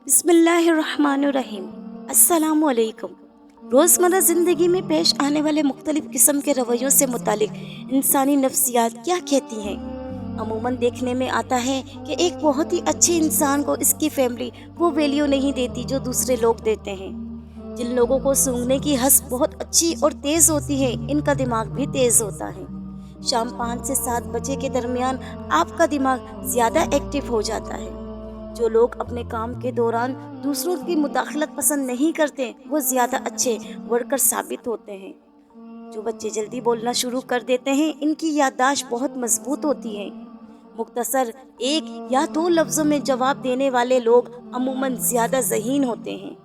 बिस्मिल्लाहिर्रहमानिर्रहीम। अस्सलामुअलैकुम। रोज़मर्रा ज़िंदगी में पेश आने वाले मुख्तलिफ़ किस्म के रवैयों से मुतालिक इंसानी नफ्सियात क्या कहती हैं। अमूमन देखने में आता है कि एक बहुत ही अच्छे इंसान को इसकी फैमिली वो वैल्यू नहीं देती जो दूसरे लोग देते हैं। जिन लोगों को सूंघने की हंस बहुत अच्छी और तेज़ होती है, इनका दिमाग भी तेज़ होता है। शाम 5 से 7 बजे के दरमियान आपका दिमाग ज़्यादा एक्टिव हो जाता है। जो लोग अपने काम के दौरान दूसरों की मुदाखलत पसंद नहीं करते, वो ज़्यादा अच्छे वर्कर साबित होते हैं। जो बच्चे जल्दी बोलना शुरू कर देते हैं, इनकी याददाश्त बहुत मजबूत होती है। मुख्तसर 1 या 2 लफ्ज़ों में जवाब देने वाले लोग अमूमन ज़्यादा ज़हीन होते हैं।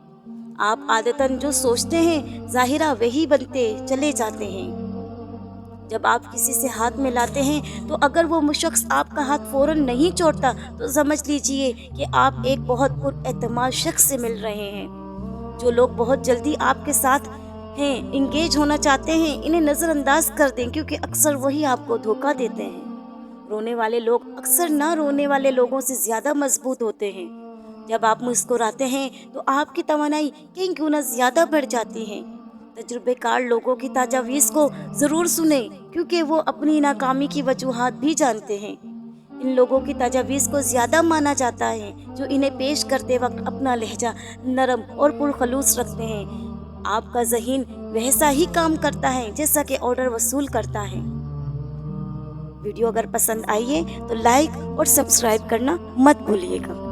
आप आदतन जो सोचते हैं, ज़ाहिरा वही बनते चले जाते हैं। जब आप किसी से हाथ मिलाते हैं तो अगर वो शख्स आपका हाथ फौरन नहीं छोड़ता, तो समझ लीजिए कि आप एक बहुत पुरएतमाद शख्स से मिल रहे हैं। जो लोग बहुत जल्दी आपके साथ हैं, इंगेज होना चाहते हैं, इन्हें नज़रअंदाज कर दें, क्योंकि अक्सर वही आपको धोखा देते हैं। रोने वाले लोग अक्सर ना रोने वाले लोगों से ज़्यादा मजबूत होते हैं। जब आप मुस्कुराते हैं तो आपकी तवानाई कई गुना ज़्यादा बढ़ जाती है। तजुर्बेकार लोगों की तजावीज़ को ज़रूर सुने, क्योंकि वो अपनी नाकामी की वजूहात भी जानते हैं। इन लोगों की तजावीज़ को ज़्यादा माना जाता है, जो इन्हें पेश करते वक्त अपना लहजा नरम और पुरखलूस रखते हैं। आपका ज़हीन वैसा ही काम करता है जैसा कि ऑर्डर वसूल करता है। वीडियो अगर पसंद आई है तो लाइक और सब्सक्राइब करना मत भूलिएगा।